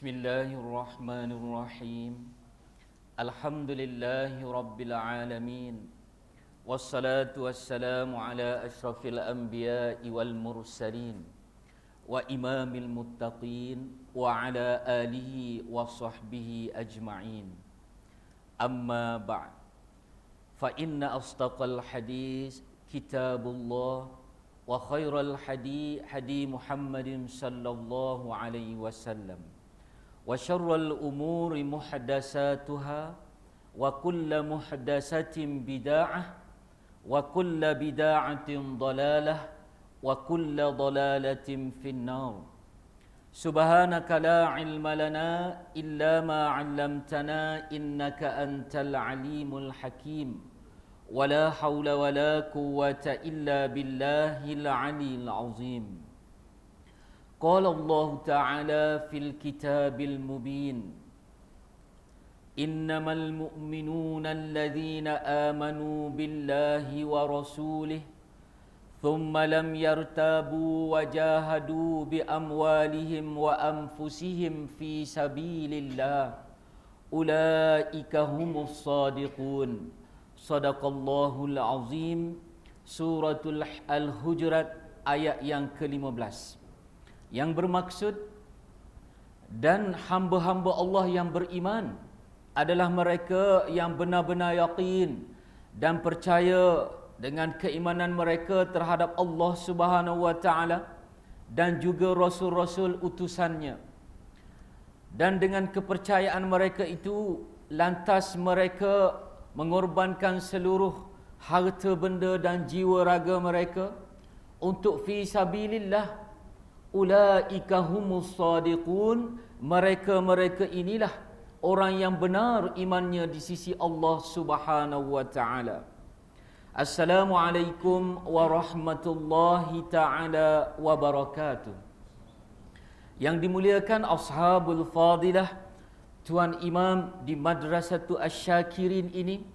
Bismillahirrahmanirrahim. Alhamdulillahi rabbil alamin. Wassalatu wassalamu ala asyrafil anbiya'i wal mursalin wa imamil muttaqin wa ala alihi wa sahbihi ajma'in. Amma ba'd. Fa inna asdaqal hadis kitabullah wa khairal hadi Muhammadin sallallahu alaihi wasallam. Wa syarrul umuri muhdatsatuha wa kullu muhdatsatin bid'ah wa kullu bid'atin dhalalah wa kullu dhalalatin finnar. Subhanaka la ilma lana illa ma 'allamtana innaka antal alimul hakim. Wa la haula wa la quwwata illa billahil aliyyil azim. قال الله تعالى في الكتاب المبين إنما المؤمنون الذين آمنوا بالله ورسوله ثم لم يرتابوا وجاهدوا بأموالهم وأنفسهم في سبيل الله أولئك هم الصادقون صدق الله العظيم. Surah Al-Hujurat ayat yang ke-15, yang bermaksud, dan hamba-hamba Allah yang beriman adalah mereka yang benar-benar yakin dan percaya dengan keimanan mereka terhadap Allah Subhanahu wa taala dan juga rasul-rasul utusannya. Dan dengan kepercayaan mereka itu, lantas mereka mengorbankan seluruh harta benda dan jiwa raga mereka untuk fi sabilillah. Ulaika humus sadiqun, mereka inilah orang yang benar imannya di sisi Allah Subhanahu wa taala. Assalamualaikum warahmatullahi taala wabarakatuh. Yang dimuliakan ashabul fadilah, tuan imam di Madrasatul Asy-Syakirin ini,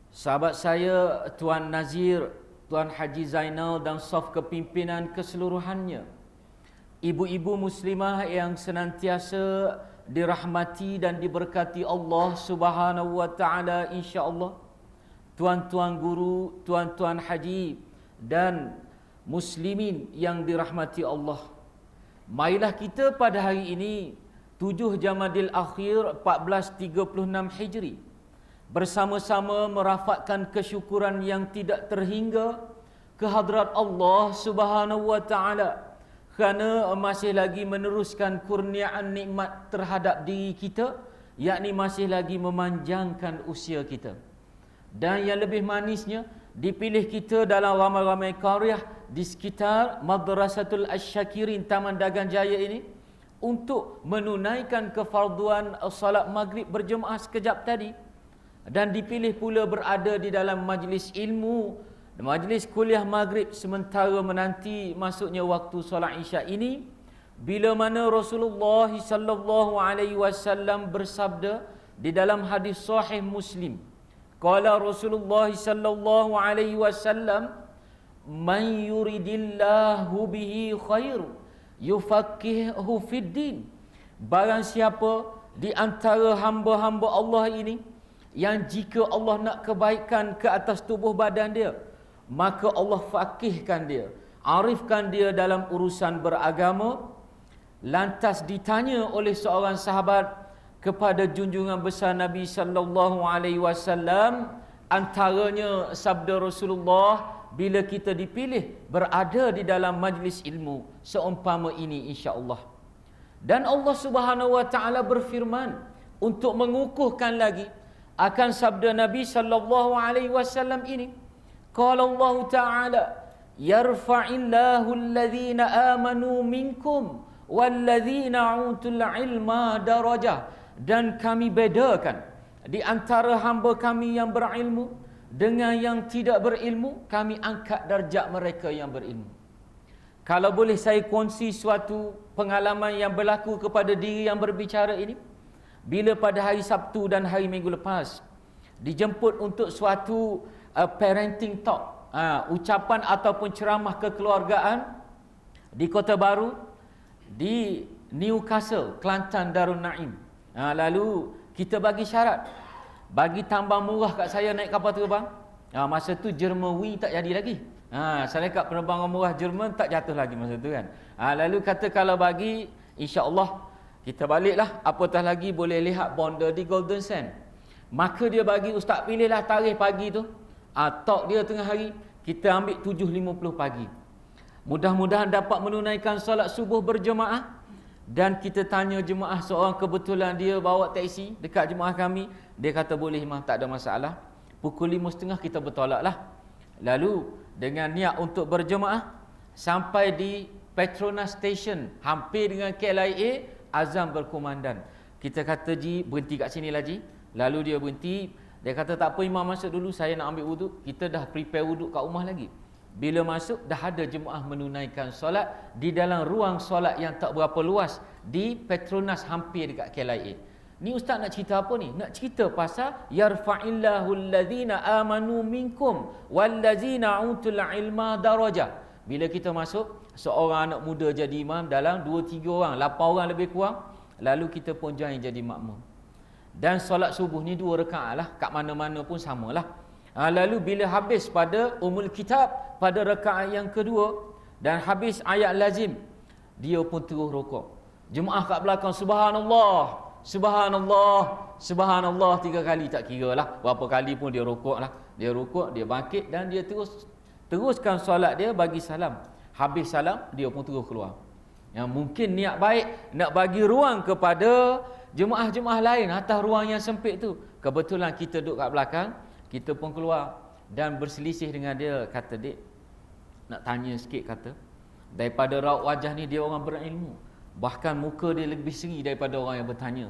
sahabat saya Tuan Nazir, Tuan Haji Zainal dan staf kepimpinan keseluruhannya, ibu-ibu muslimah yang senantiasa dirahmati dan diberkati Allah Subhanahu wa taala insya-Allah, tuan-tuan guru, tuan-tuan haji dan muslimin yang dirahmati Allah. Marilah kita pada hari ini 7 Jamadil Akhir 1436 Hijri bersama-sama merafakkan kesyukuran yang tidak terhingga kehadrat Allah Subhanahu wa taala kerana masih lagi meneruskan kurniaan nikmat terhadap diri kita, yakni masih lagi memanjangkan usia kita. Dan yang lebih manisnya, dipilih kita dalam ramai-ramai qaryah di sekitar Madrasatul Asy-Syakirin Taman Dagang Jaya ini untuk menunaikan kefarduan salat maghrib berjemaah sekejap tadi, dan dipilih pula berada di dalam majlis ilmu, majlis kuliah maghrib sementara menanti masuknya waktu solat isyak ini, bila mana Rasulullah sallallahu alaihi wasallam bersabda di dalam hadis sahih Muslim, qala Rasulullah sallallahu alaihi wasallam, man yuridillahu bihi khair yufaqihuhu fid din. Barang siapa di antara hamba-hamba Allah ini yang jika Allah nak kebaikan ke atas tubuh badan dia, maka Allah faqihkan dia, arifkan dia dalam urusan beragama. Lantas ditanya oleh seorang sahabat kepada junjungan besar Nabi sallallahu alaihi wasallam, antaranya sabda Rasulullah, bila kita dipilih berada di dalam majlis ilmu seumpama ini insya-Allah. Dan Allah Subhanahu wa taala berfirman untuk mengukuhkan lagi akan sabda Nabi sallallahu alaihi wasallam ini. Qala Allah Ta'ala, yarfa'illahu alladhina amanu minkum walladhina utul ilma darajah. Dan kami bedakan di antara hamba kami yang berilmu dengan yang tidak berilmu, kami angkat darjat mereka yang berilmu. Kalau boleh saya kongsi suatu pengalaman yang berlaku kepada diri yang berbicara ini, bila pada hari Sabtu dan hari Minggu lepas dijemput untuk suatu parenting talk, ucapan ataupun ceramah kekeluargaan di Kota Baru, Newcastle, Kelantan Darul Naim. Lalu kita bagi syarat, bagi tambah murah kat saya naik kapal terbang. Masa tu Germanwings tak jadi lagi. Syarikat penerbangan murah Jerman tak jatuh lagi masa tu kan. Lalu kata kalau bagi, insya-Allah kita baliklah, apatah lagi boleh lihat bonda di Golden Sand. Maka dia bagi ustaz pilihlah tarikh pagi tu. Talk dia tengah hari, kita ambil 7.50 pagi. Mudah-mudahan dapat menunaikan solat subuh berjemaah. Dan kita tanya jemaah, seorang kebetulan dia bawa taksi dekat jemaah kami. Dia kata boleh imam, tak ada masalah. Pukul 5.30 kita bertolaklah. Lalu dengan niat untuk berjemaah, sampai di Petronas Station, hampir dengan KLIA, azan berkumandang. Kita kata, Ji, berhenti kat sini lah Ji. Lalu dia berhenti. Dia kata tak apa imam, masuk dulu, saya nak ambil wuduk. Kita dah prepare wuduk kat rumah lagi. Bila masuk, dah ada jemaah menunaikan solat di dalam ruang solat yang tak berapa luas di Petronas, hampir dekat KLIA. Ni ustaz nak cerita apa ni? Nak cerita pasal yarfa'illahu alladhina amanu minkum wallazina utul ilma darajah. Bila kita masuk, seorang anak muda jadi imam dalam 2-3 orang, 8 orang lebih kurang. Lalu kita pun join jadi makmum. Dan solat subuh ni 2 rakaat lah, kat mana-mana pun samalah. Lalu bila habis pada Ummul Kitab, pada rakaat yang kedua, dan habis ayat lazim, dia pun terus rukuk. Jemaah kat belakang, subhanallah, subhanallah, subhanallah 3 kali, tak kira lah berapa kali pun dia rukuk lah. Dia rukuk, dia bangkit dan dia teruskan solat dia, bagi salam. Habis salam, dia pun terus keluar. Yang mungkin niat baik nak bagi ruang kepada jemaah-jemaah lain atas ruang yang sempit tu. Kebetulan kita duduk kat belakang, kita pun keluar dan berselisih dengan dia. Kata, Dek, nak tanya sikit, kata, daripada raut wajah ni dia orang berilmu, bahkan muka dia lebih seri daripada orang yang bertanya.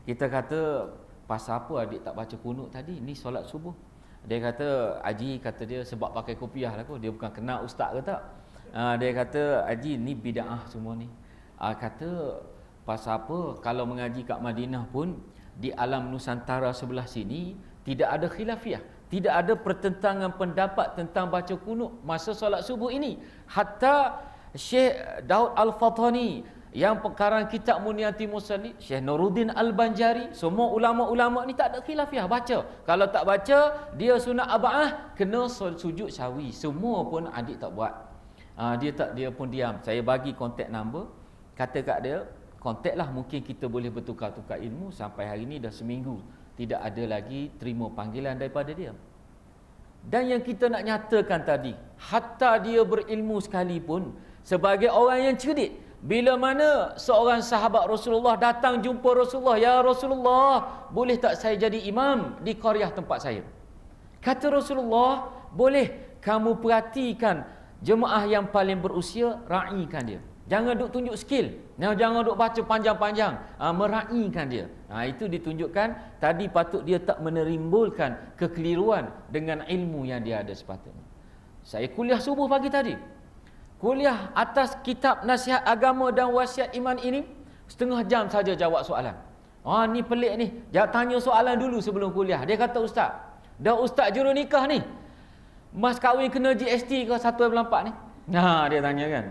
Kita kata, pasal apa adik tak baca kunut tadi? Ni solat subuh. Dia kata, Haji, kata dia, sebab pakai kopiah lah kot. Dia bukan kenal ustaz ke tak. Dia kata, Haji, ni bid'ah semua ni. Kata, pasal apa? Kalau mengaji kat Madinah pun, di alam Nusantara sebelah sini tidak ada khilafiyah, tidak ada pertentangan pendapat tentang baca kunut masa solat subuh ini. Hatta Syekh Daud Al-Fatani yang pengarang kitab Muniyati Musalli, Syekh Nuruddin Al-Banjari, semua ulama-ulama ni tak ada khilafiyah, baca. Kalau tak baca, dia sunat aba'ah, kena sujud sahwi. Semua pun adik tak buat. Dia pun diam. Saya bagi kontak number, kata kat dia, kontak lah, mungkin kita boleh bertukar-tukar ilmu. Sampai hari ni dah seminggu tidak ada lagi terima panggilan daripada dia. Dan yang kita nak nyatakan tadi, hatta dia berilmu sekalipun, sebagai orang yang cerdik, bila mana seorang sahabat Rasulullah datang jumpa Rasulullah, ya Rasulullah, boleh tak saya jadi imam di qaryah tempat saya? Kata Rasulullah, boleh, kamu perhatikan jemaah yang paling berusia, ra'ikan dia. Jangan duk tunjuk skill, jangan duk baca panjang-panjang, meraihkan dia. Itu ditunjukkan tadi patut dia tak menerimbulkan kekeliruan dengan ilmu yang dia ada sepatutnya. Saya kuliah subuh pagi tadi, kuliah atas kitab nasihat agama dan wasiat iman ini, setengah jam saja jawab soalan. Ni pelik ni, tanya soalan dulu sebelum kuliah. Dia kata, Ustaz, dah Ustaz juru nikah ni, mas kahwin kena GST ke 1/4 ni? Dia tanya kan.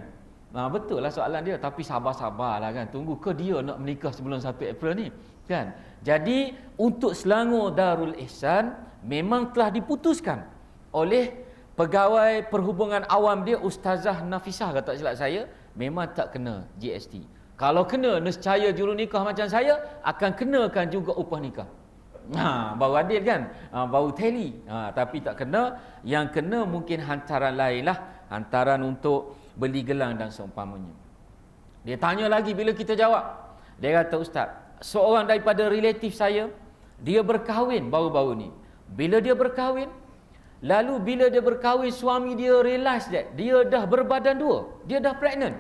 Betul lah soalan dia, tapi sabar-sabarlah kan, tunggu ke dia nak menikah sebelum 1 April ni kan. Jadi untuk Selangor Darul Ihsan memang telah diputuskan oleh pegawai perhubungan awam dia, Ustazah Nafisah, kata tak silap saya, memang tak kena GST. Kalau kena, nescaya juru nikah macam saya akan kenakan juga upah nikah. Baru adil kan, baru tally. Tapi tak kena. Yang kena mungkin hantaran lain lah, hantaran untuk beli gelang dan seumpamanya. Dia tanya lagi bila kita jawab. Dia kata, Ustaz, seorang daripada relatif saya, dia berkahwin baru-baru ni. Bila dia berkahwin, lalu bila dia berkahwin, suami dia realize that dia dah berbadan 2, dia dah pregnant.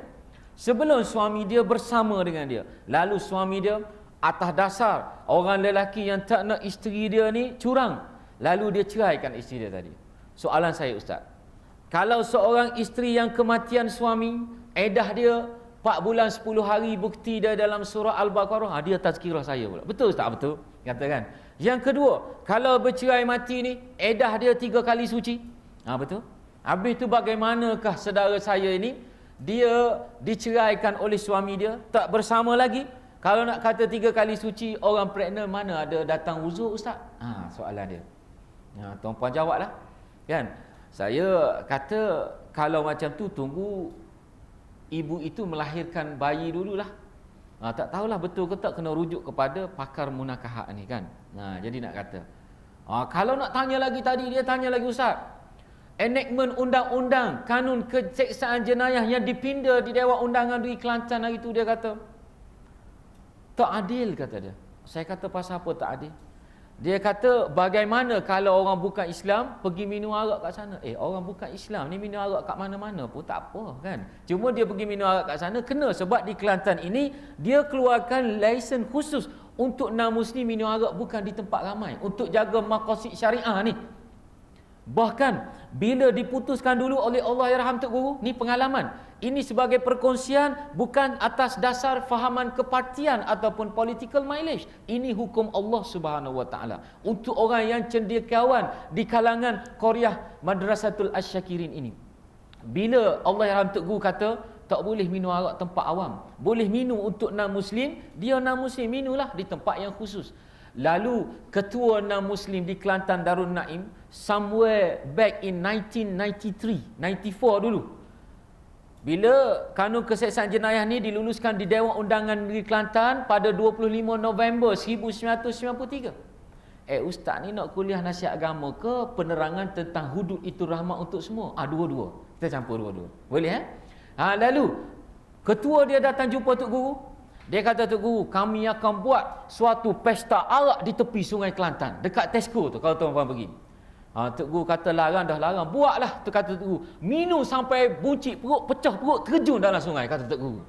Sebelum suami dia bersama dengan dia, lalu suami dia atas dasar orang lelaki yang tak nak isteri dia ni curang, lalu dia ceraikan isteri dia tadi. Soalan saya, Ustaz, kalau seorang isteri yang kematian suami, edah dia 4 bulan 10 hari, bukti dia dalam surah Al-Baqarah, dia tazkirah saya pula. Betul tak? Betul, katakan. Yang kedua, kalau bercerai mati ni, edah dia 3 kali suci. Betul. Habis tu bagaimanakah saudara saya ini dia diceraikan oleh suami dia, tak bersama lagi. Kalau nak kata 3 kali suci, orang pregnant mana ada datang uzur ustaz? Soalan dia. Tuan-puan jawablah. Kan? Saya kata kalau macam tu tunggu ibu itu melahirkan bayi dululah. Tak tahulah betul ke tak, kena rujuk kepada pakar munakahat ni kan. Jadi nak kata kalau nak tanya lagi tadi, dia tanya lagi ustaz, enactment undang-undang kanun keseksaan jenayah yang dipinda di Dewan Undangan di Kelantan hari tu, dia kata tak adil, kata dia. Saya kata pasal apa tak adil? Dia kata bagaimana kalau orang bukan Islam pergi minum arak kat sana? Orang bukan Islam ni minum arak kat mana-mana pun tak apa kan. Cuma dia pergi minum arak kat sana kena sebab di Kelantan ini dia keluarkan lesen khusus untuk non-Muslim minum arak bukan di tempat ramai, untuk jaga maqasid syariah ni. Bahkan bila diputuskan dulu oleh Allahyarham Tok Guru, ni pengalaman. Ini sebagai perkongsian, bukan atas dasar fahaman kepartian ataupun political mileage. Ini hukum Allah Subhanahu Wa Taala untuk orang yang cendekiawan di kalangan Qaryah Madrasatul Asy-Syakirin ini. Bila Allahyarham Tok Guru kata tak boleh minum arak tempat awam, boleh minum untuk non-Muslim, dia non-Muslim minulah di tempat yang khusus. Lalu ketua non-Muslim di Kelantan Darul Naim somewhere back in 1993, 94 dulu, bila kanun keseksaan jenayah ni diluluskan di Dewan Undangan Negeri Kelantan pada 25 November 1993. Ustaz ni nak kuliah nasihat agama ke penerangan tentang hudud itu rahmat untuk semua? Dua-dua. Kita campur dua-dua. Boleh lalu ketua dia datang jumpa Tok Guru. Dia kata, Tok Guru, kami akan buat suatu pesta arak di tepi Sungai Kelantan, dekat Tesco tu kalau tuan-tuan pergi. Tok Guru kata larang dah larang, buatlah. Tu kata Tok Guru, minum sampai buncit perut, pecah perut, terjun dalam sungai, kata Tok Guru.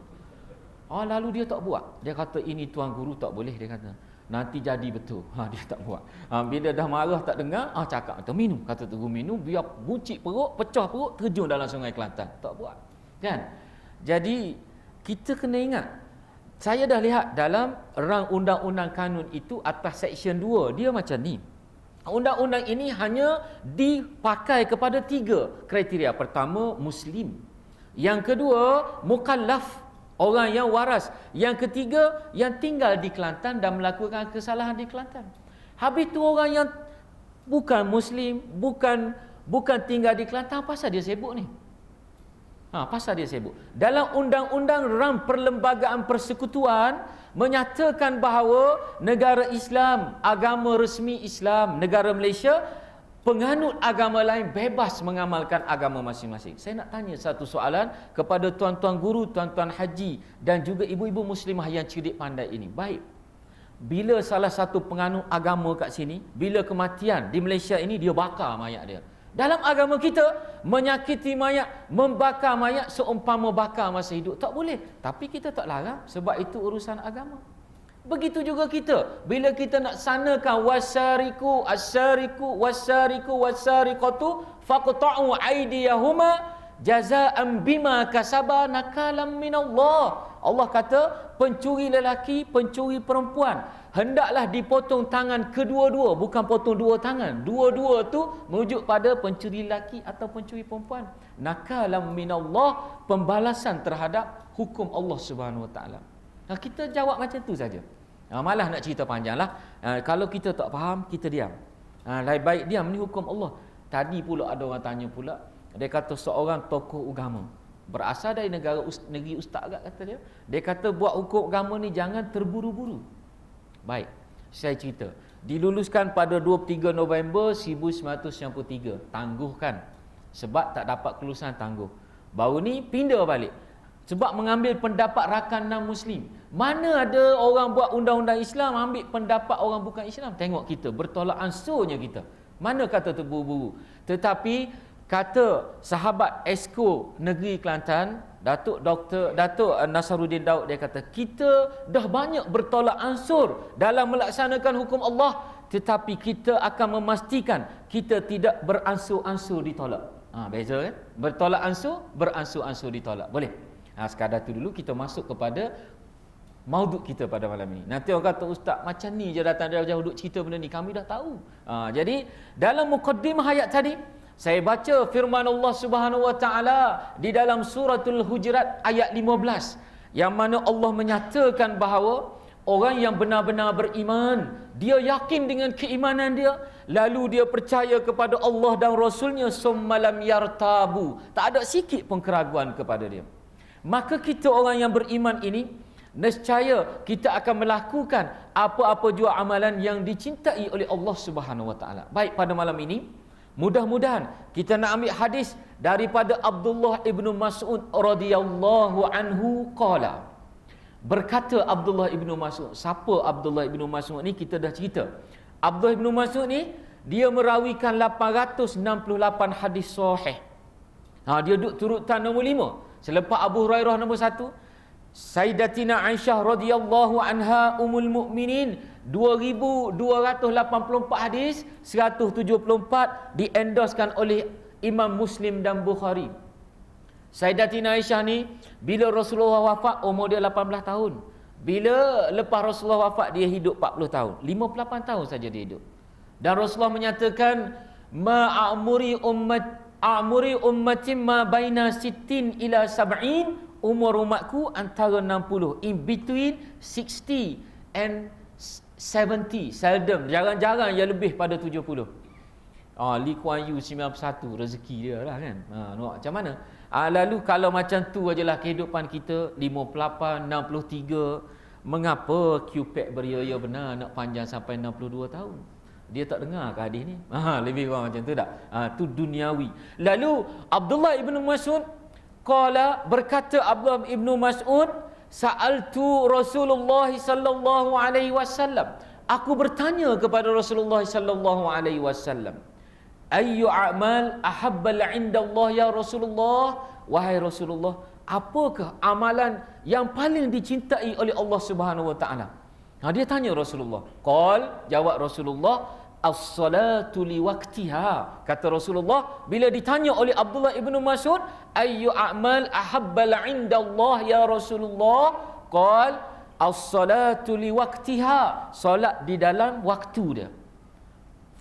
Lalu dia tak buat. Dia kata ini Tuan Guru tak boleh, dia kata. Nanti jadi betul. Dia tak buat. Bila dah marah tak dengar, cakap kata minum. Kata Tok Guru minum, biar buncit perut, pecah perut, terjun dalam Sungai Kelantan. Tak buat. Kan? Jadi kita kena ingat, saya dah lihat dalam rang undang-undang kanun itu atas section 2, dia macam ni. Undang-undang ini hanya dipakai kepada 3 kriteria. Pertama, Muslim. Yang kedua, mukallaf, orang yang waras. Yang ketiga, yang tinggal di Kelantan dan melakukan kesalahan di Kelantan. Habis tu orang yang bukan Muslim, bukan tinggal di Kelantan, pasal dia sibuk ni? Pasal dia sibuk. Dalam undang-undang rang perlembagaan persekutuan menyatakan bahawa negara Islam, agama resmi Islam, negara Malaysia, penganut agama lain bebas mengamalkan agama masing-masing. Saya nak tanya satu soalan kepada tuan-tuan guru, tuan-tuan haji dan juga ibu-ibu muslimah yang cerdik pandai ini. Baik, bila salah satu penganut agama kat sini, bila kematian di Malaysia ini, dia bakar mayat dia. Dalam agama kita, menyakiti mayat, membakar mayat seumpama bakar masa hidup, tak boleh. Tapi kita tak larang sebab itu urusan agama. Begitu juga kita, bila kita nak sanakan wasyariku wasyariqatu faqta'u aydiyahuma jazaa'an bima kasaba nakalam minallah. Allah kata pencuri lelaki, pencuri perempuan hendaklah dipotong tangan kedua-dua, bukan potong 2 tangan. Dua-dua tu merujuk pada pencuri lelaki atau pencuri perempuan. Nakalam minallah, pembalasan terhadap hukum Allah Subhanahu Wa Taala. Kita jawab macam tu saja. Malah nak cerita panjanglah. Kalau kita tak faham, kita diam. Lebih baik diam, ni hukum Allah. Tadi pula ada orang tanya pula, dia kata seorang tokoh agama berasal dari negeri ustaz agak, kata dia. Dia kata buat hukum agama ni jangan terburu-buru. Baik, saya cerita. Diluluskan pada 23 November 1993. Tangguhkan. Sebab tak dapat kelulusan, tangguh. Baru ni pindah balik. Sebab mengambil pendapat rakan non-Muslim. Mana ada orang buat undang-undang Islam ambil pendapat orang bukan Islam? Tengok kita, bertolak ansurnya kita. Mana kata terburu-buru? Tetapi kata sahabat Esko Negeri Kelantan, Datuk Nasaruddin Daud, dia kata kita dah banyak bertolak ansur dalam melaksanakan hukum Allah, tetapi kita akan memastikan kita tidak beransur-ansur ditolak. Beza kan? Bertolak ansur, beransur-ansur ditolak. Boleh? Sekadar tu dulu, kita masuk kepada mauduk kita pada malam ini. Nanti orang kata, ustaz macam ni je datang jauh-jauh duk cerita benda ni, kami dah tahu. Jadi dalam mukaddimah ayat tadi, Saya baca firman Allah Subhanahu wa taala di dalam suratul Hujurat ayat 15 yang mana Allah menyatakan bahawa orang yang benar-benar beriman, dia yakin dengan keimanan dia, lalu dia percaya kepada Allah dan Rasulnya, summalam yartabu, tak ada sikit pun keraguan kepada dia. Maka kita orang yang beriman ini, nescaya kita akan melakukan apa-apa jua amalan yang dicintai oleh Allah Subhanahu wa taala. Baik, pada malam ini mudah-mudahan kita nak ambil hadis daripada Abdullah ibnu Mas'ud radhiyallahu anhu qala. Berkata Abdullah ibnu Mas'ud. Siapa Abdullah ibnu Mas'ud ni? Kita dah cerita. Abdullah ibnu Mas'ud ni dia merawikan 868 hadis sahih. Dia duduk turutan nombor 5. Selepas Abu Hurairah nombor 1, Sayyidatina Aisyah radhiyallahu anha ummul mukminin 2284 hadis, 174 diendoskan oleh Imam Muslim dan Bukhari. Sayyidatina Aisyah ni bila Rasulullah wafat umur dia 18 tahun. Bila lepas Rasulullah wafat dia hidup 40 tahun. 58 tahun saja dia hidup. Dan Rasulullah menyatakan ma'amuri ummatin ma baina 60 ila 70. Umur umatku antara 60, in between 60 and 70. Seldom, jarang-jarang yang lebih pada 70. Lee Kuan Yew 91, rezeki dia lah kan. Nampak macam mana? Lalu kalau macam tu ajalah kehidupan kita, 58, 63, mengapa Cupid beria benar nak panjang sampai 62 tahun? Dia tak dengar ke hadis ni? Lebih kurang macam tu tak? Tu duniawi. Lalu Abdullah ibnu Mas'ud qala, berkata Abdullah ibnu Mas'ud, sa'altu Rasulullah sallallahu alaihi wasallam, aku bertanya kepada Rasulullah sallallahu alaihi wasallam, ayyu a'mal ahabbal 'inda Allah ya Rasulullah, wahai Rasulullah, apakah amalan yang paling dicintai oleh Allah Subhanahu wa taala? Dia tanya Rasulullah. Jawab Rasulullah, as-salatu liwaqtiha. Kata Rasulullah bila ditanya oleh Abdullah ibnu Mas'ud, ayyu a'mal ahabbal 'inda Allah ya Rasulullah, qal as-salatu liwaqtiha, solat di dalam waktu dia.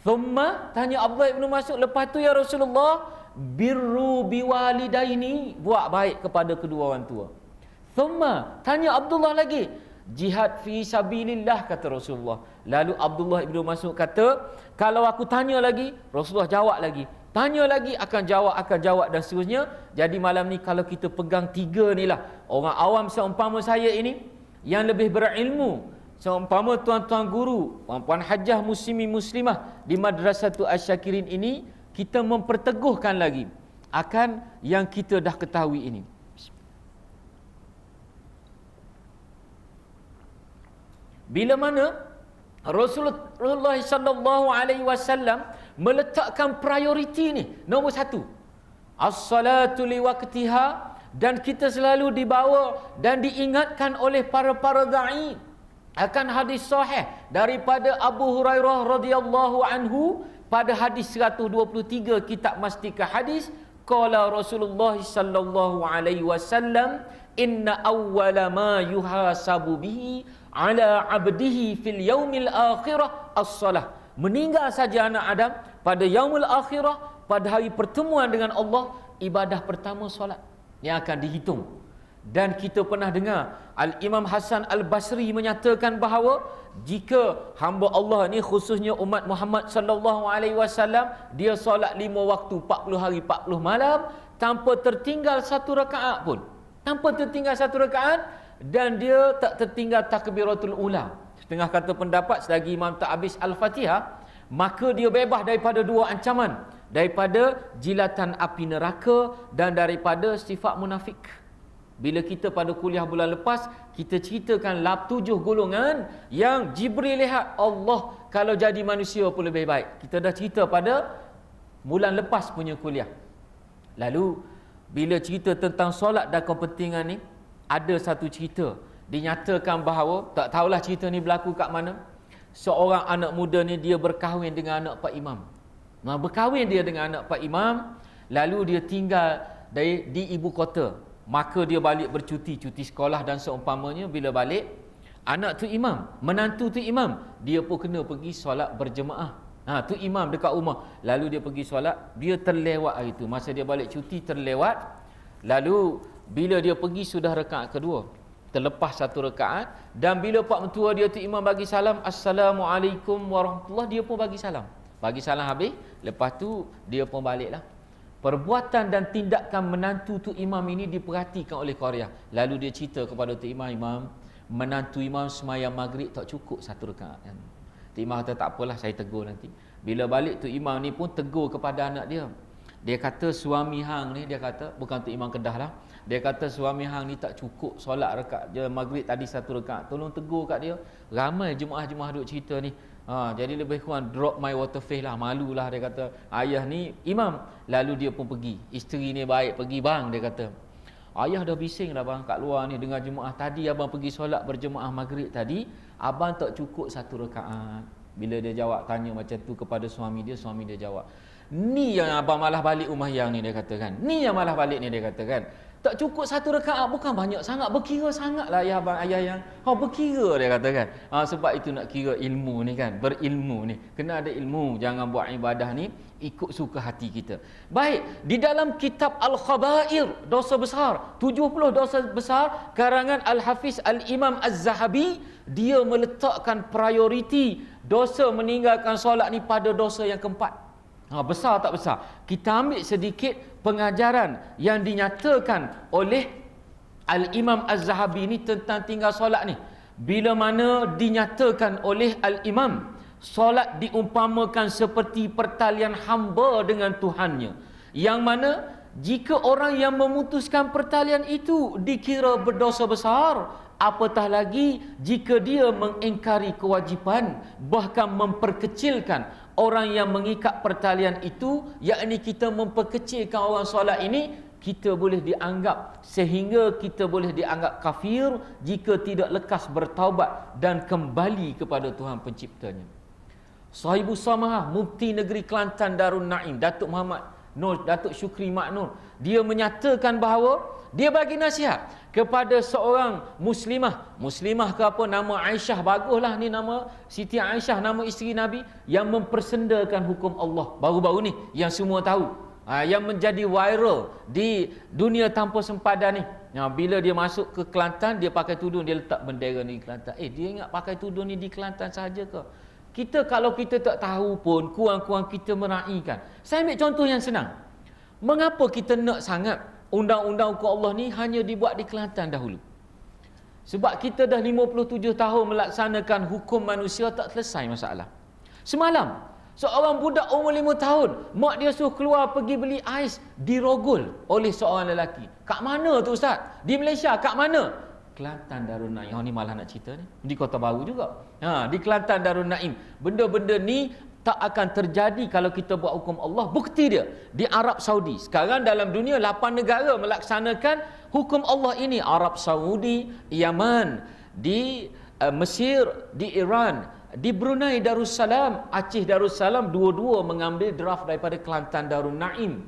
Thumma, tanya Abdullah ibnu Mas'ud, lepas tu ya Rasulullah, birru biwalidaini, buat baik kepada kedua orang tua. Thumma, tanya Abdullah lagi, jihad fi sabilillah, kata Rasulullah. Lalu Abdullah ibnu Mas'ud kata, kalau aku tanya lagi, Rasulullah jawab lagi, tanya lagi akan jawab dan seterusnya. Jadi malam ni kalau kita pegang 3 ni lah, orang awam seumpama saya ini yang lebih berilmu, seumpama tuan-tuan guru, puan-puan hajah muslimin muslimah di Madrasatul Asyakirin ini, kita memperteguhkan lagi akan yang kita dah ketahui ini. Bila mana Rasulullah sallallahu alaihi wasallam meletakkan prioriti ni, nombor 1, as-salatu liwaqtiha, dan kita selalu dibawa dan diingatkan oleh para dai akan hadis sahih daripada Abu Hurairah radhiyallahu anhu pada hadis 123 kitab Mastika Hadis, qala Rasulullah sallallahu alaihi wasallam, inna awwala ma yuhasabu bihi ala abdihi fil yaumil akhirah as-salah. Meninggal saja anak Adam, pada yaumul akhirah, pada hari pertemuan dengan Allah, ibadah pertama solat yang akan dihitung. Dan kita pernah dengar Al-Imam Hasan Al-Basri menyatakan bahawa jika hamba Allah ni, khususnya umat Muhammad sallallahu alaihi wasallam, dia solat 5 waktu 40 hari 40 malam tanpa tertinggal 1 rakaat pun, tanpa tertinggal 1 rakaat, dan dia tak tertinggal takbiratul ula. Setengah kata pendapat, selagi imam tak habis Al-Fatihah, maka dia bebas daripada 2 ancaman, daripada jilatan api neraka dan daripada sifat munafik. Bila kita pada kuliah bulan lepas, kita ceritakan 7 golongan yang Jibril lihat Allah kalau jadi manusia pun lebih baik. Kita dah cerita pada bulan lepas punya kuliah. Lalu bila cerita tentang solat dan kepentingan ni, ada satu cerita dinyatakan bahawa, tak tahulah cerita ni berlaku kat mana, seorang anak muda ni dia berkahwin dengan anak Pak Imam. Berkahwin dia dengan anak Pak Imam, lalu dia tinggal di ibu kota. Maka dia balik bercuti sekolah dan seumpamanya. Bila balik, anak tu imam, menantu tu imam, dia pun kena pergi solat berjemaah. Tu imam dekat rumah. Lalu dia pergi solat, dia terlewat hari tu. Masa dia balik cuti terlewat. Lalu bila dia pergi sudah rakaat kedua, terlepas satu rakaat. Dan bila pak mentua dia tu imam bagi salam, Assalamualaikum warahmatullahi, dia pun bagi salam. Bagi salam habis, lepas tu dia pun baliklah. Perbuatan dan tindakan menantu tu imam ini diperhatikan oleh Qaryah. Lalu dia cerita kepada tu imam, imam, menantu imam semayang maghrib tak cukup satu rakaat kan. Tu imam kata tak apalah, saya tegur nanti. Bila balik tu imam ni pun tegur kepada anak dia. Dia kata suami hang ni, dia kata, bukan tu imam Kedah lah. Dia kata suami hang ni tak cukup solat rakaat je maghrib tadi satu rakaat. Tolong tegur kat dia. Ramai jemaah-jemaah duk cerita ni. Jadi lebih kurang drop my water face lah, malulah dia kata. Ayah ni imam. Lalu dia pun pergi. Isteri ni baik pergi, bang dia kata. Ayah dah bising dah bang kat luar ni dengan jemaah tadi, abang pergi solat berjemaah maghrib tadi, abang tak cukup satu rakaat. Bila dia jawab tanya macam tu kepada suami dia jawab, ni yang abang malah balik rumah yang ni, dia katakan. Ni yang malah balik ni, dia katakan. Tak cukup satu rakaat bukan banyak sangat, berkira sangatlah ayah abang, ayah yang berkira, dia katakan. Sebab itu nak kira ilmu ni kan, berilmu ni. Kena ada ilmu, jangan buat ibadah ni ikut suka hati kita. Baik, di dalam kitab Al-Khabair, dosa besar, 70 dosa besar, karangan Al-Hafiz Al-Imam Az-Zahabi, dia meletakkan prioriti dosa meninggalkan solat ni pada dosa yang keempat. Besar tak besar? Kita ambil sedikit pengajaran yang dinyatakan oleh Al-Imam Az-Zahabi ni tentang tinggal solat ni. Bila mana dinyatakan oleh Al-Imam, solat diumpamakan seperti pertalian hamba dengan Tuhannya, yang mana jika orang yang memutuskan pertalian itu dikira berdosa besar, apatah lagi jika dia mengingkari kewajipan, bahkan memperkecilkan orang yang mengikat pertalian itu, yakni kita memperkecilkan orang solat ini, kita boleh dianggap, sehingga kita boleh dianggap kafir jika tidak lekas bertaubat dan kembali kepada Tuhan penciptanya. Sahibus Samahah, Mufti Negeri Kelantan Darun Naim, Datuk Muhammad Nur, Datuk Syukri Maknur, dia menyatakan bahawa dia bagi nasihat kepada seorang muslimah ke apa, nama Aisyah, baguslah ni nama Siti Aisyah, nama isteri Nabi, yang mempersendakan hukum Allah baru-baru ni, yang semua tahu, yang menjadi viral di dunia tanpa sempadan ni. Bila dia masuk ke Kelantan, dia pakai tudung, dia letak bendera ni Kelantan. Dia ingat pakai tudung ni di Kelantan sahaja ke? Kita kalau kita tak tahu pun, kurang-kurang kita meraihkan. Saya ambil contoh yang senang. Mengapa kita nak sangat undang-undang hukum Allah ni hanya dibuat di Kelantan dahulu? Sebab kita dah 57 tahun melaksanakan hukum manusia, tak selesai masalah. Semalam, seorang budak umur 5 tahun, mak dia suruh keluar pergi beli ais, dirogol oleh seorang lelaki. Kat mana tu Ustaz? Di Malaysia, kat mana? Kelantan Darun Naim. Ni malah nak cerita ni. Di Kota Baru juga. Di Kelantan Darun Naim. Benda-benda ni tak akan terjadi kalau kita buat hukum Allah. Bukti dia di Arab Saudi. Sekarang dalam dunia 8 negara melaksanakan hukum Allah ini. Arab Saudi, Yaman, di Mesir, di Iran, di Brunei Darussalam, Aceh Darussalam, dua-dua mengambil draft daripada Kelantan Darun Naim.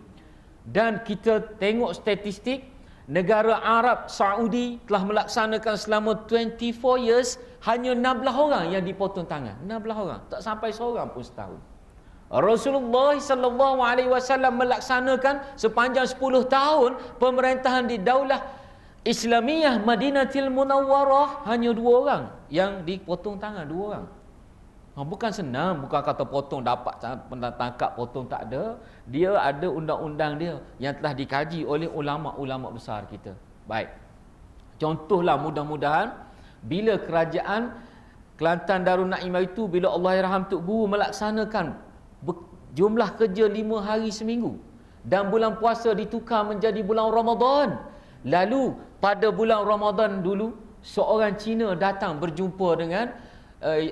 Dan kita tengok statistik, negara Arab Saudi telah melaksanakan selama 24 years, hanya 16 orang yang dipotong tangan. 16 orang, tak sampai seorang pun setahun. Rasulullah sallallahu alaihi wasallam melaksanakan sepanjang 10 tahun pemerintahan di Daulah Islamiyah Madinatul Munawwarah, hanya 2 orang yang dipotong tangan, 2 orang. Bukan senang, bukan kata potong dapat tangkap potong, tak ada. Dia ada undang-undang dia yang telah dikaji oleh ulama-ulama besar kita. Baik. Contohlah, mudah-mudahan bila kerajaan Kelantan Darun Naim itu, bila Allahyarham Tok Guru melaksanakan jumlah kerja 5 hari seminggu dan bulan puasa ditukar menjadi bulan Ramadan. Lalu pada bulan Ramadan dulu, seorang Cina datang berjumpa dengan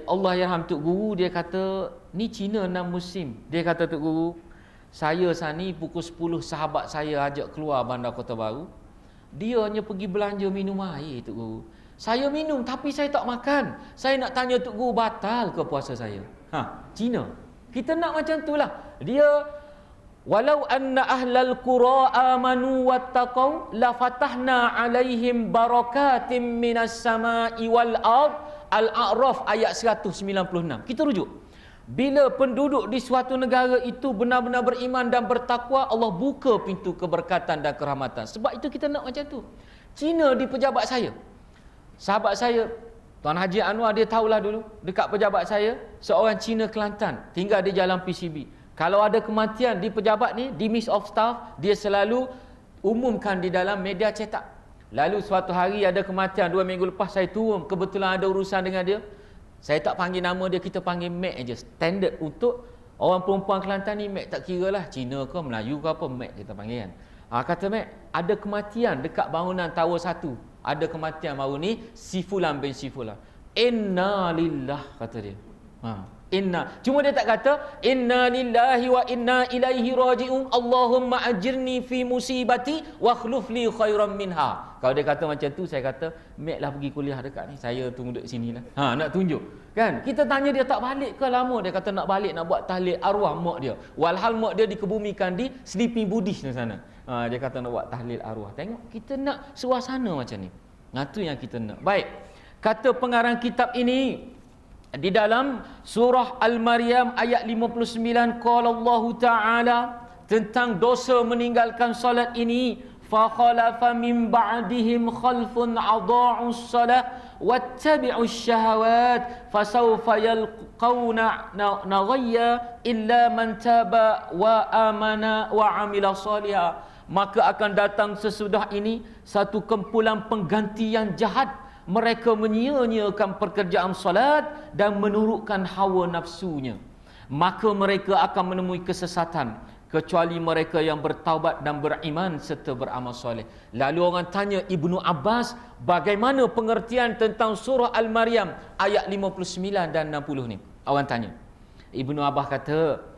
Allahyarham Tok Guru. Dia kata, ni Cina 6 musim. Dia kata, Tok Guru, saya sani pukul 10 sahabat saya ajak keluar bandar Kota Baru. Dia hanya pergi belanja minum air, Tok Guru. Saya minum tapi saya tak makan. Saya nak tanya Tok Guru, batal ke puasa saya? Cina. Kita nak macam itulah. Dia, walau anna ahlal qura amanu wattaqau la fatahna alaihim barakatim minas sama'i wal ard. Al-A'raf ayat 196. Kita rujuk. Bila penduduk di suatu negara itu benar-benar beriman dan bertakwa, Allah buka pintu keberkatan dan kerahmatan. Sebab itu kita nak macam tu. Cina di pejabat saya, sahabat saya Tuan Haji Anwar, dia tahulah dulu, dekat pejabat saya, seorang Cina Kelantan, tinggal di Jalan PCB. Kalau ada kematian di pejabat ni, di Miss of Staff, dia selalu umumkan di dalam media cetak. Lalu suatu hari ada kematian, 2 minggu lepas saya turun, kebetulan ada urusan dengan dia. Saya tak panggil nama dia, kita panggil Mac je. Standard untuk orang perempuan Kelantan ni, Mac tak kira lah Cina ke Melayu ke apa, Mac kita panggil kan. Kata Mac, ada kematian dekat bangunan Tower 1. Ada kematian baru ni, si Fulan bin si Fulan. Inna lillah, kata dia. Inna. Cuma dia tak kata inna lillahi wa inna ilaihi raji'un. Allahumma ajirni fi musibati wa akhluf li khairan minha. Kalau dia kata macam tu, saya kata, Mek lah pergi kuliah dekat ni, saya tunggu dekat sini lah. Nak tunjuk. Kan? Kita tanya dia tak balik ke lama? Dia kata nak balik, nak buat tahlil arwah mak dia. Walhal mak dia dikebumikan di Sleeping Buddhist di sana. Dia kata nak buat tahlil arwah. Tengok, kita nak suasana macam ni. Itu yang kita nak. Baik. Kata pengarang kitab ini, di dalam surah Al-Maryam ayat 59, qala Allah Ta'ala tentang dosa meninggalkan solat ini, fa khalafa min ba'dihim khalfun adaa'us salah wattabi'us syahawat fasawfa yalqawna naghayya illa man taba wa amana wa amila salihah. Maka akan datang sesudah ini satu kumpulan pengganti yang jahat. Mereka menyia-nyiakan pekerjaan solat dan menurutkan hawa nafsunya. Maka mereka akan menemui kesesatan, kecuali mereka yang bertaubat dan beriman serta beramal soleh. Lalu orang tanya Ibnu Abbas, bagaimana pengertian tentang surah Al-Maryam ayat 59 dan 60 ni? Orang tanya. Ibnu Abbas kata,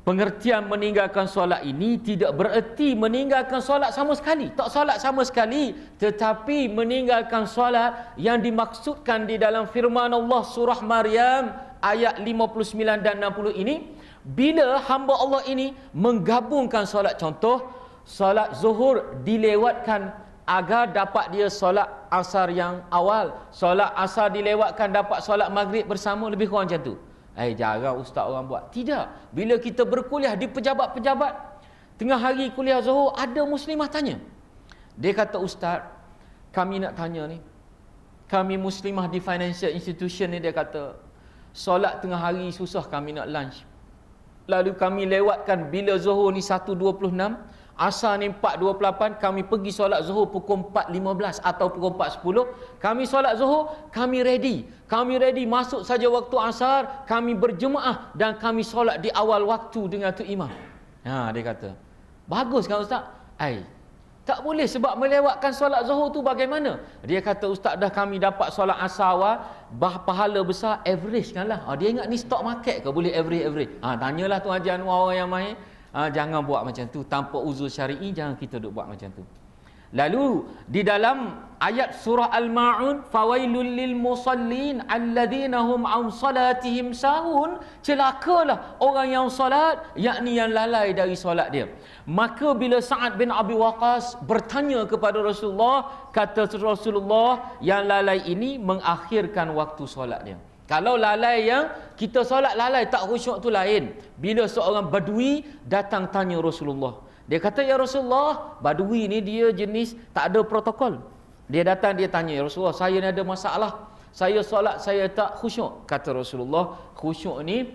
pengertian meninggalkan solat ini tidak bererti meninggalkan solat sama sekali. Tak solat sama sekali. Tetapi meninggalkan solat yang dimaksudkan di dalam firman Allah surah Maryam ayat 59 dan 60 ini, bila hamba Allah ini menggabungkan solat. Contoh, solat zuhur dilewatkan agar dapat dia solat asar yang awal. Solat asar dilewatkan dapat solat maghrib bersama, lebih kurang macam tu. Jarang ustaz orang buat. Tidak. Bila kita berkuliah di pejabat-pejabat, tengah hari kuliah zuhur, ada muslimah tanya. Dia kata, ustaz, kami nak tanya ni, kami muslimah di financial institution ni, dia kata, solat tengah hari susah kami nak lunch. Lalu kami lewatkan bila zuhur ni 1.26, asar ni 4.28, kami pergi solat zuhur pukul 4.15 atau pukul 4.10. Kami solat zuhur, kami ready, masuk saja waktu asar, kami berjemaah dan kami solat di awal waktu dengan tu imam. Dia kata, bagus kan ustaz? Tak boleh sebab melewatkan solat zuhur tu bagaimana? Dia kata, ustaz, dah kami dapat solat asar awal, pahala besar, average kan lah. Dia ingat ni stock market ke boleh average? Tanyalah Tuan Haji Anwar orang yang main. Jangan buat macam tu. Tanpa uzur syar'i, jangan kita duk buat macam tu. Lalu di dalam ayat surah Al-Ma'un, fawailul lil musallin alladhina hum an salatihim sahun, celakalah orang yang solat, yakni yang lalai dari solat dia. Maka bila Sa'ad bin Abi Waqqas bertanya kepada Rasulullah, kata Rasulullah, yang lalai ini mengakhirkan waktu solat dia. Kalau lalai yang kita solat lalai tak khusyuk tu lain. Bila seorang badui datang tanya Rasulullah, dia kata, ya Rasulullah, badui ni dia jenis tak ada protokol. Dia datang, dia tanya, ya Rasulullah, saya ni ada masalah, saya solat saya tak khusyuk. Kata Rasulullah, khusyuk ni,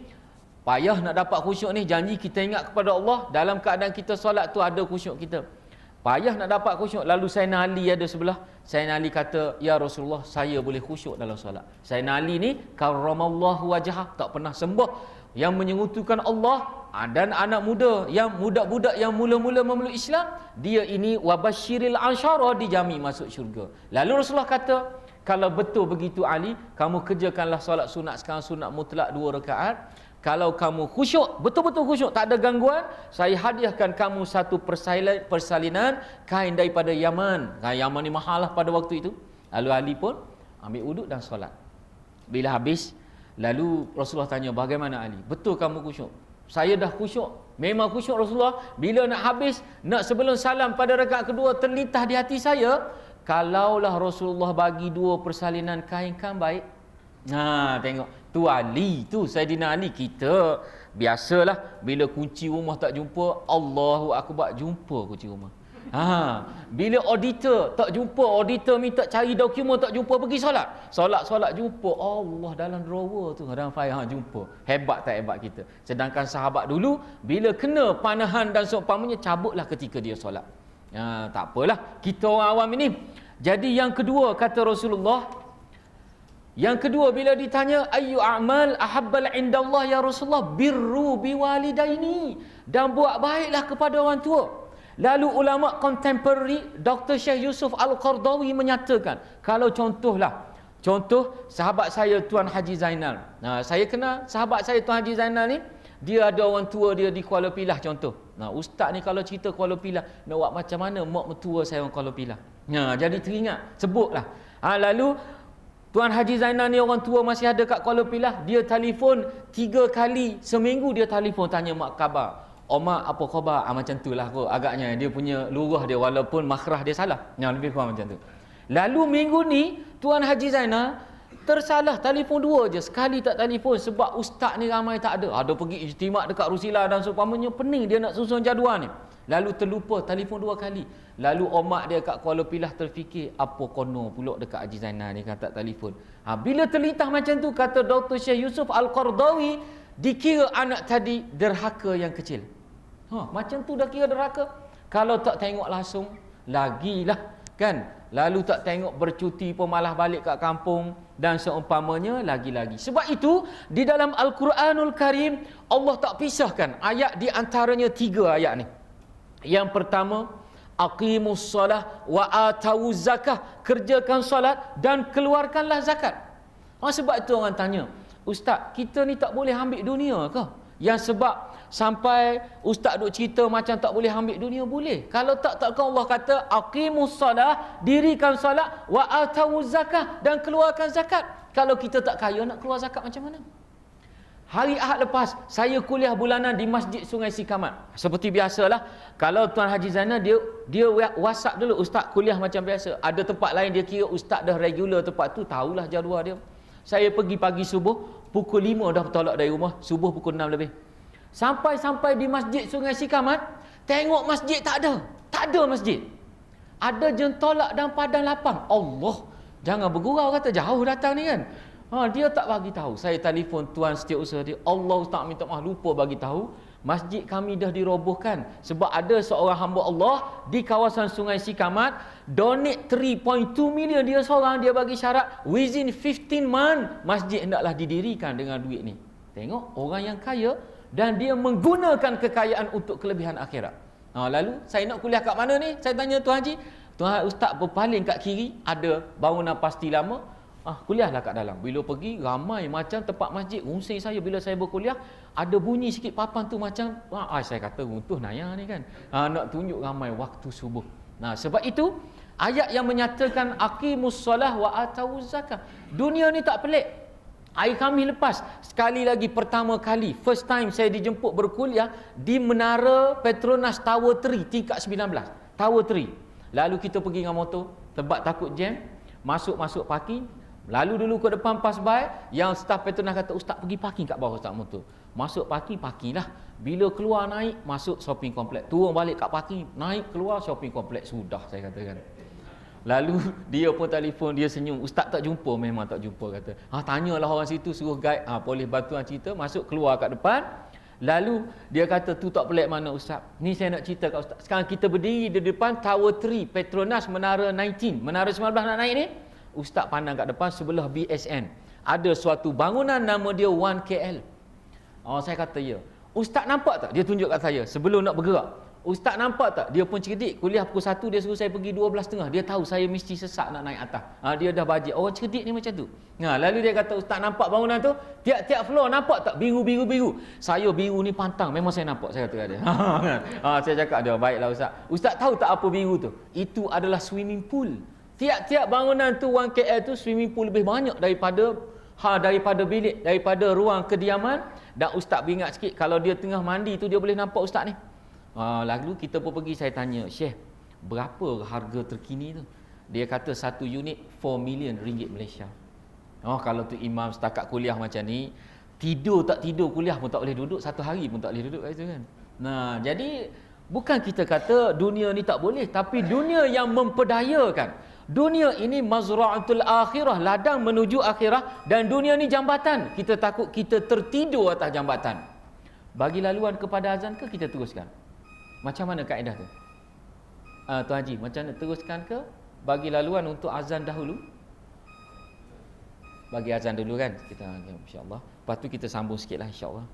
payah nak dapat khusyuk ni, janji kita ingat kepada Allah, dalam keadaan kita solat tu ada khusyuk kita. Payah nak dapat khusyuk. Lalu Sayyidina Ali ada sebelah. Sayyidina Ali kata, ya Rasulullah, saya boleh khusyuk dalam solat. Sayyidina Ali ni karramallahu wajhah, tak pernah sembah yang menyekutukan Allah. Dan anak muda, yang budak-budak yang mula-mula memeluk Islam, dia ini wabasyiril ansyara, dijamin masuk syurga. Lalu Rasulullah kata, kalau betul begitu Ali, kamu kerjakanlah solat sunat sekarang, sunat mutlak 2 rakaat. Kalau kamu khusyuk, betul-betul khusyuk, tak ada gangguan, saya hadiahkan kamu satu persalinan kain daripada Yaman. Yaman ni mahal lah pada waktu itu. Lalu Ali pun ambil wuduk dan solat. Bila habis, lalu Rasulullah tanya, bagaimana Ali? Betul kamu khusyuk? Saya dah khusyuk. Memang khusyuk Rasulullah. Bila nak habis, nak sebelum salam pada rakaat kedua, terlintas di hati saya, kalaulah Rasulullah bagi 2 persalinan kain kan baik. Tengok. Tu Ali tu, Saidina Ali. Kita biasalah bila kunci rumah tak jumpa, Allahu Akbar, jumpa kunci rumah. Bila auditor tak jumpa, auditor minta cari dokumen tak jumpa, pergi solat jumpa, Allah dalam drawer tu, dalam fail jumpa. Hebat tak hebat kita? Sedangkan sahabat dulu bila kena panahan dan seumpamanya, cabutlah ketika dia solat. Tak apalah kita orang awam ini. Jadi yang kedua kata Rasulullah, yang kedua bila ditanya ayyu a'mal ahabbal indallah ya Rasulullah, birru biwalidaini, dan buat baiklah kepada orang tua. Lalu ulama contemporary Dr. Syekh Yusuf Al-Qardawi menyatakan, kalau contoh sahabat saya Tuan Haji Zainal. Saya kenal sahabat saya Tuan Haji Zainal ni, dia ada orang tua dia di Kuala Pilah contoh. Ustaz ni kalau cerita Kuala Pilah, nak buat macam mana mak mertua saya orang Kuala Pilah. Jadi teringat, sebutlah. Lalu Tuan Haji Zainal ni orang tua masih ada kat Kuala Pilah, dia telefon 3 kali seminggu, dia telefon tanya mak khabar. Mak apa khabar? Macam tu lah kot agaknya dia punya lurah dia, walaupun makhraj dia salah. Lebih kurang macam tu. Lalu minggu ni Tuan Haji Zainal tersalah, telefon 2 je, sekali tak telefon sebab ustaz ni ramai tak ada. Ada pergi ijtimak dekat Rusila dan seumpamanya, pening dia nak susun jadual ni. Lalu terlupa, telefon 2 kali. Lalu omak dia kat Kuala Pilah terfikir, apa kono pula dekat Haji Zainal ni kan tak telefon. Bila terlintas macam tu, kata Dr. Syekh Yusuf Al-Qardawi, dikira anak tadi derhaka yang kecil. Macam tu dah kira derhaka. Kalau tak tengok langsung, lagilah kan. Lalu tak tengok bercuti pun malah balik kat kampung dan seumpamanya, lagi-lagi. Sebab itu di dalam Al-Quranul Karim Allah tak pisahkan ayat, di antaranya 3 ayat ni. Yang pertama, aqimus salah wa atawuz zakah, kerjakan solat dan keluarkanlah zakat. Sebab itu orang tanya, ustaz, kita ni tak boleh ambil dunia ke? Yang sebab sampai ustaz duk cerita macam tak boleh ambil dunia, boleh. Kalau takkan Allah kata aqimus salah, dirikan solat, wa atawuz zakah, dan keluarkan zakat. Kalau kita tak kaya, nak keluar zakat macam mana? Hari Ahad lepas saya kuliah bulanan di Masjid Sungai Sikamat. Seperti biasalah, kalau Tuan Haji Zainal dia WhatsApp dulu, ustaz kuliah macam biasa. Ada tempat lain dia kira ustaz dah regular tempat tu, tahulah jadual dia. Saya pergi pagi subuh, pukul 5 dah bertolak dari rumah, subuh pukul 6 lebih. Sampai di Masjid Sungai Sikamat, tengok masjid tak ada masjid. Ada jentolak dan padang lapang. Allah, jangan bergurau, kata jauh datang ni kan. Dia tak bagi tahu. Saya telefon tuan setiausaha dia, Allah ustaz minta maaf, lupa bagi tahu, masjid kami dah dirobohkan sebab ada seorang hamba Allah di kawasan Sungai Sikamat donate 3.2 million, dia seorang, dia bagi syarat within 15 month masjid hendaklah didirikan dengan duit ni. Tengok orang yang kaya dan dia menggunakan kekayaan untuk kelebihan akhirat. Lalu saya nak kuliah kat mana ni? Saya tanya Tuan Haji. Tuan ustaz berpaling kat kiri, ada bangunan pasti lama. Kuliahlah kat dalam. Bila pergi, ramai macam tempat masjid. Rungsing saya bila saya berkuliah, ada bunyi sikit papan tu macam, saya kata runtuh naya ni kan. Nak tunjuk ramai waktu subuh. Sebab itu ayat yang menyatakan aqimus solah wa atawuz zakah. Dunia ni tak pelik. Hari Khamis lepas, sekali lagi pertama kali, first time saya dijemput berkuliah di Menara Petronas Tower 3 tingkat 19. Tower 3. Lalu kita pergi dengan motor, sebab takut jam, masuk parking. Lalu dulu ke depan pas by, yang staf Petronas kata, ustaz pergi parking kat bawah ustaz motor. Masuk parking lah. Bila keluar naik, masuk shopping complex. Turun balik kat parking, naik keluar shopping complex. Sudah saya katakan. Lalu dia pun telefon, dia senyum, ustaz tak jumpa, memang tak jumpa kata. Tanyalah orang situ, suruh guide, boleh bantuan cerita, masuk keluar kat depan. Lalu dia kata, tu tak pelik mana ustaz. Ni saya nak cerita kat ustaz. Sekarang kita berdiri di depan Tower 3 Petronas Menara 19. Menara 19 nak naik ni. Ustaz pandang kat depan sebelah BSN. Ada suatu bangunan nama dia 1KL. Saya kata ya. Ustaz nampak tak? Dia tunjuk kat saya sebelum nak bergerak. Ustaz nampak tak? Dia pun cerdik. Kuliah pukul 1, dia suruh saya pergi 12.30. Dia tahu saya mesti sesak nak naik atas. Dia dah bajet. Orang cerdik ni macam tu. Lalu dia kata, ustaz nampak bangunan tu? Tiap-tiap floor nampak tak? Biru. Saya biru ni pantang. Memang saya nampak. Saya kata kat dia. Saya cakap dia, baiklah ustaz. Ustaz tahu tak apa biru tu? Itu adalah swimming pool. Tiap-tiap bangunan tu 1KL tu swimming pool lebih banyak daripada bilik, daripada ruang kediaman. Dan ustaz beringat sikit, kalau dia tengah mandi tu dia boleh nampak ustaz ni. Lalu kita pun pergi, saya tanya, Syekh, berapa harga terkini tu? Dia kata 1 unit 4 million ringgit Malaysia. Oh, kalau tu imam setakat kuliah macam ni, tidur tak tidur kuliah pun tak boleh duduk, satu hari pun tak boleh duduk kat situ kan. Nah, jadi bukan kita kata dunia ni tak boleh, tapi dunia yang memperdayakan. Dunia ini mazra'atul akhirah, ladang menuju akhirah, dan dunia ni jambatan. Kita takut kita tertidur atas jambatan. Bagi laluan kepada azan ke kita teruskan? Macam mana kaedah tu? Tuan Haji, macam mana teruskan ke bagi laluan untuk azan dahulu? Bagi azan dulu kan kita, insya-Allah. Lepas tu kita sambung sikitlah insya-Allah.